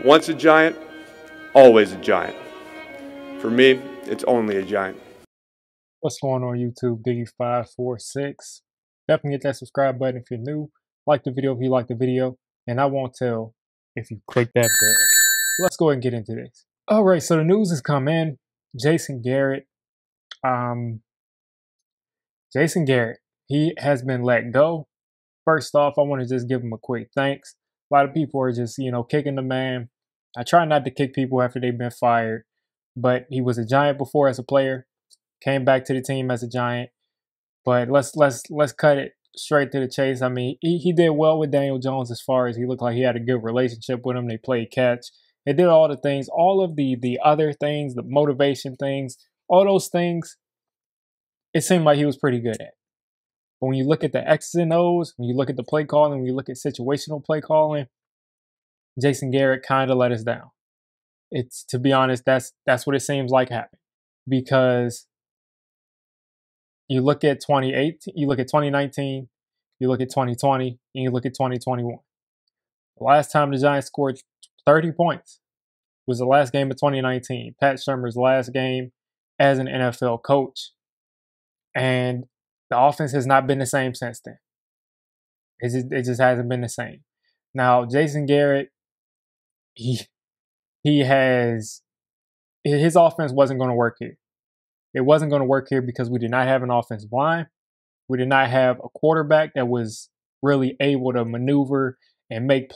Once a giant, always a giant. For me, it's only a giant. What's going on YouTube? Diggy546. Definitely hit that subscribe button if you're new. Like the video if you like the video. And I won't tell if you click that bell. Let's go ahead and get into this. Alright, so the news has come in. Jason Garrett. Jason Garrett. He has been let go. First off, I want to just give him a quick thanks. A lot of people are just, kicking the man. I try not to kick people after they've been fired. But he was a giant before as a player. Came back to the team as a giant, but let's cut it straight to the chase. I mean, he did well with Daniel Jones as far as he looked like he had a good relationship with him. They played catch. They did all the things, all of the other things, the motivation things, all those things. It seemed like he was pretty good at. But when you look at the X's and O's, when you look at the play calling, when you look at situational play calling, Jason Garrett kind of let us down. It's, to be honest, that's what it seems like happened, because you look at 2018, you look at 2019, you look at 2020, and you look at 2021. The last time the Giants scored 30 points was the last game of 2019, Pat Shurmur's last game as an NFL coach. And the offense has not been the same since then. It just hasn't been the same. Now, Jason Garrett, his offense wasn't going to work here. It wasn't going to work here because we did not have an offensive line. We did not have a quarterback that was really able to maneuver and make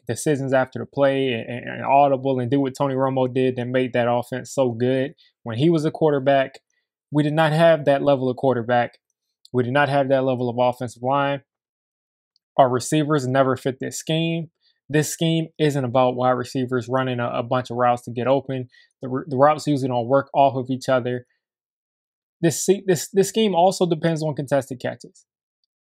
decisions after the play and audible and do what Tony Romo did that made that offense so good. When he was a quarterback, we did not have that level of quarterback. We did not have that level of offensive line. Our receivers never fit this scheme. This scheme isn't about wide receivers running a bunch of routes to get open. The routes usually don't work off of each other. This scheme also depends on contested catches.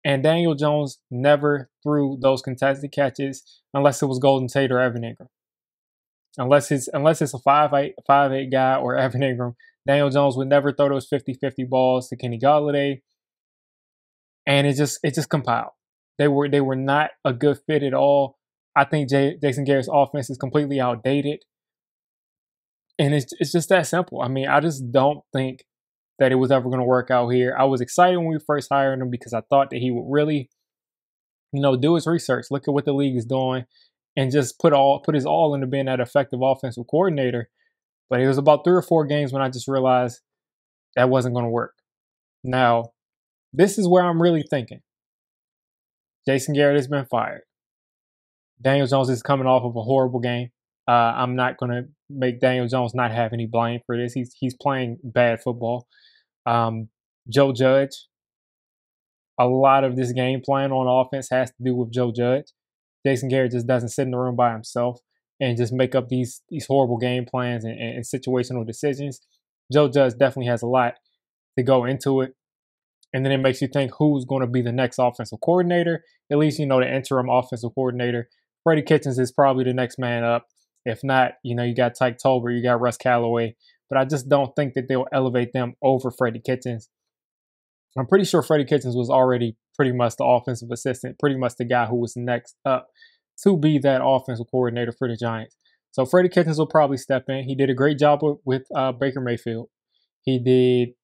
And Daniel Jones never threw those contested catches unless it was Golden Tate or Evan Ingram. Unless it's a 5'8" guy or Evan Ingram, Daniel Jones would never throw those 50-50 balls to Kenny Golladay. And it just compiled. They were not a good fit at all. I think Jason Garrett's offense is completely outdated. And it's just that simple. I mean, I just don't think that it was ever going to work out here. I was excited when we first hired him because I thought that he would really, do his research, look at what the league is doing, and just put his all into being that effective offensive coordinator. But it was about 3 or 4 games when I just realized that wasn't going to work. Now, this is where I'm really thinking. Jason Garrett has been fired. Daniel Jones is coming off of a horrible game. I'm not going to make Daniel Jones not have any blame for this. He's playing bad football. Joe Judge, a lot of this game plan on offense has to do with Joe Judge. Jason Garrett just doesn't sit in the room by himself and just make up these horrible game plans and situational decisions. Joe Judge definitely has a lot to go into it. And then it makes you think who's going to be the next offensive coordinator. At least, the interim offensive coordinator. Freddie Kitchens is probably the next man up. If not, you got Tyke Tolbert, you got Russ Callaway. But I just don't think that they'll elevate them over Freddie Kitchens. I'm pretty sure Freddie Kitchens was already pretty much the offensive assistant, pretty much the guy who was next up to be that offensive coordinator for the Giants. So Freddie Kitchens will probably step in. He did a great job with Baker Mayfield. He did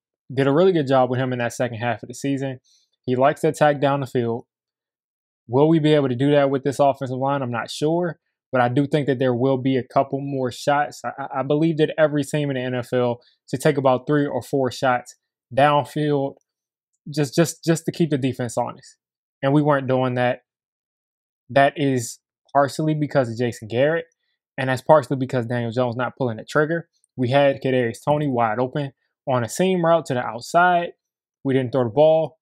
a really good job with him in that second half of the season. He likes to attack down the field. Will we be able to do that with this offensive line? I'm not sure. But I do think that there will be a couple more shots. I believe that every team in the NFL should take about 3 or 4 shots downfield just to keep the defense honest. And we weren't doing that. That is partially because of Jason Garrett. And that's partially because Daniel Jones not pulling the trigger. We had Kadarius Toney wide open on a seam route to the outside. We didn't throw the ball.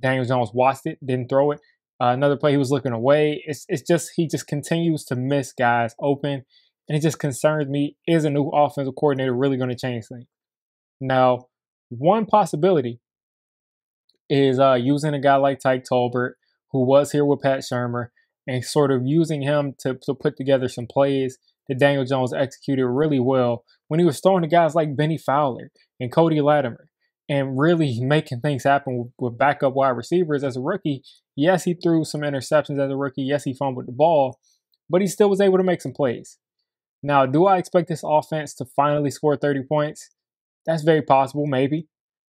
Daniel Jones watched it, didn't throw it. Another play, he was looking away. He just continues to miss guys open. And it just concerns me, is a new offensive coordinator really going to change things? Now, one possibility is using a guy like Tyke Tolbert, who was here with Pat Shurmur, and sort of using him to put together some plays that Daniel Jones executed really well when he was throwing to guys like Benny Fowler and Cody Latimer and really making things happen with backup wide receivers as a rookie. Yes, he threw some interceptions as a rookie. Yes, he fumbled the ball, but he still was able to make some plays. Now, do I expect this offense to finally score 30 points? That's very possible, maybe.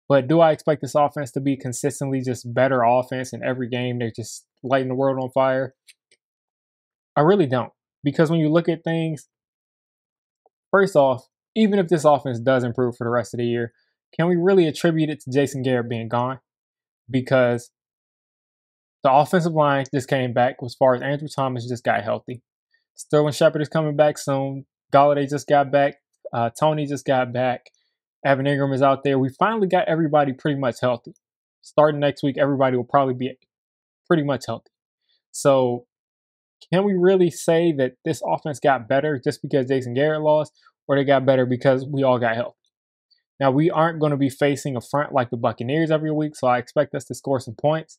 But do I expect this offense to be consistently just better offense in every game? They're just lighting the world on fire. I really don't. Because when you look at things, first off, even if this offense does improve for the rest of the year, can we really attribute it to Jason Garrett being gone? Because the offensive line just came back as far as Andrew Thomas just got healthy. Sterling Shepard is coming back soon. Galladay just got back. Tony just got back. Evan Ingram is out there. We finally got everybody pretty much healthy. Starting next week, everybody will probably be pretty much healthy. So can we really say that this offense got better just because Jason Garrett lost, or they got better because we all got healthy? Now, we aren't going to be facing a front like the Buccaneers every week, so I expect us to score some points.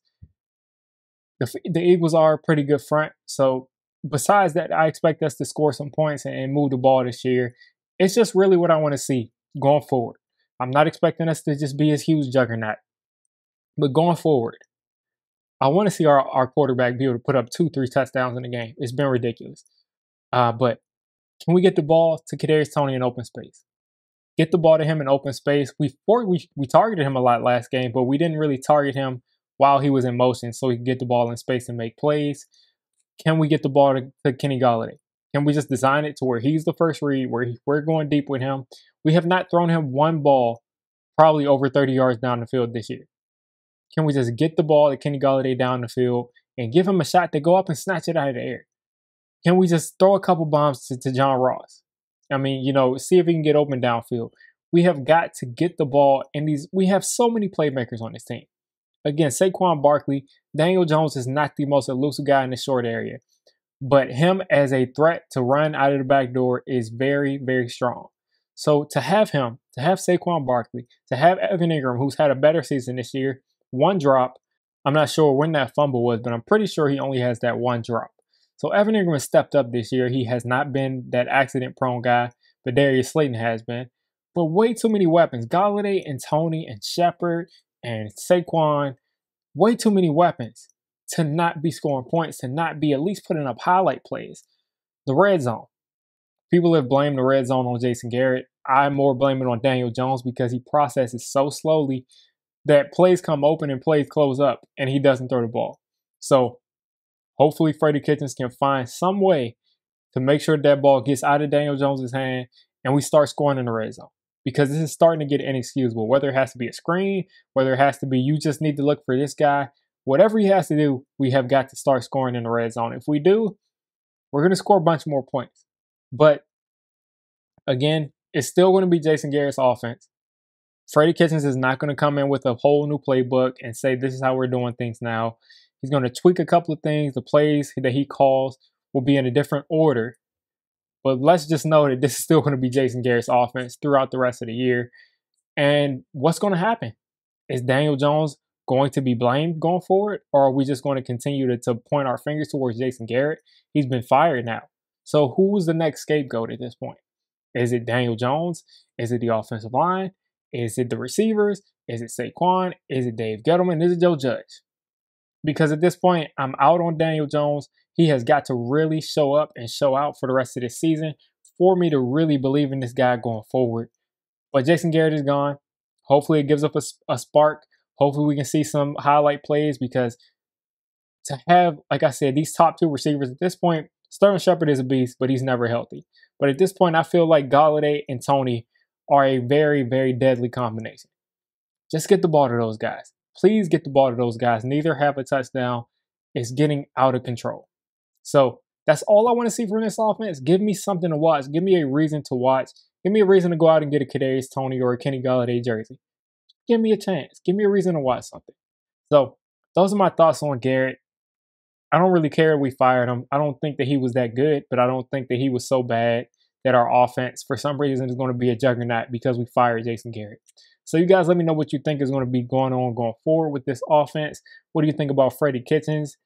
The Eagles are a pretty good front, so besides that, I expect us to score some points and move the ball this year. It's just really what I want to see going forward. I'm not expecting us to just be this huge juggernaut. But going forward, I want to see our quarterback be able to put up 2-3 touchdowns in a game. It's been ridiculous. But can we get the ball to Kadarius Toney in open space? Get the ball to him in open space. We targeted him a lot last game, but we didn't really target him while he was in motion so he could get the ball in space and make plays. Can we get the ball to Kenny Galladay? Can we just design it to where he's the first read, where we're going deep with him? We have not thrown him one ball probably over 30 yards down the field this year. Can we just get the ball to Kenny Galladay down the field and give him a shot to go up and snatch it out of the air? Can we just throw a couple bombs to John Ross? I mean, see if he can get open downfield. We have got to get the ball in these. We have so many playmakers on this team. Again, Saquon Barkley, Daniel Jones is not the most elusive guy in the short area. But him as a threat to run out of the back door is very, very strong. So to have him, to have Saquon Barkley, to have Evan Ingram, who's had a better season this year, one drop. I'm not sure when that fumble was, but I'm pretty sure he only has that one drop. So Evan Ingram has stepped up this year. He has not been that accident-prone guy, but Darius Slayton has been. But way too many weapons. Galladay and Tony and Shepard and Saquon, way too many weapons to not be scoring points, to not be at least putting up highlight plays. The red zone. People have blamed the red zone on Jason Garrett. I more blame it on Daniel Jones because he processes so slowly that plays come open and plays close up and he doesn't throw the ball. So hopefully Freddie Kitchens can find some way to make sure that ball gets out of Daniel Jones' hand and we start scoring in the red zone. Because this is starting to get inexcusable. Whether it has to be a screen, whether it has to be you just need to look for this guy, whatever he has to do, we have got to start scoring in the red zone. If we do, we're going to score a bunch more points. But again, it's still going to be Jason Garrett's offense. Freddie Kitchens is not going to come in with a whole new playbook and say this is how we're doing things now. He's going to tweak a couple of things. The plays that he calls will be in a different order. But let's just know that this is still going to be Jason Garrett's offense throughout the rest of the year. And what's going to happen? Is Daniel Jones going to be blamed going forward? Or are we just going to continue to point our fingers towards Jason Garrett? He's been fired now. So who's the next scapegoat at this point? Is it Daniel Jones? Is it the offensive line? Is it the receivers? Is it Saquon? Is it Dave Gettleman? Is it Joe Judge? Because at this point, I'm out on Daniel Jones. He has got to really show up and show out for the rest of this season for me to really believe in this guy going forward. But Jason Garrett is gone. Hopefully it gives up a spark. Hopefully we can see some highlight plays because to have, like I said, these top two receivers at this point, Sterling Shepard is a beast, but he's never healthy. But at this point, I feel like Galladay and Tony are a very, very deadly combination. Just get the ball to those guys. Please get the ball to those guys. Neither have a touchdown. It's getting out of control. So that's all I want to see from this offense. Give me something to watch. Give me a reason to watch. Give me a reason to go out and get a Kadarius Toney or a Kenny Galladay jersey. Give me a chance. Give me a reason to watch something. So those are my thoughts on Garrett. I don't really care if we fired him. I don't think that he was that good, but I don't think that he was so bad that our offense, for some reason, is going to be a juggernaut because we fired Jason Garrett. So you guys let me know what you think is going to be going on going forward with this offense. What do you think about Freddie Kitchens?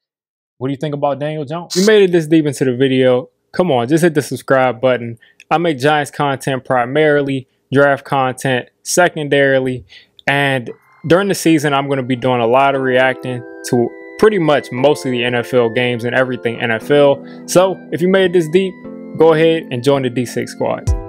What do you think about Daniel Jones? You made it this deep into the video. Come on, just hit the subscribe button. I make Giants content primarily, draft content secondarily, and during the season, I'm going to be doing a lot of reacting to pretty much most of the NFL games and everything NFL. So if you made it this deep, go ahead and join the D6 squad.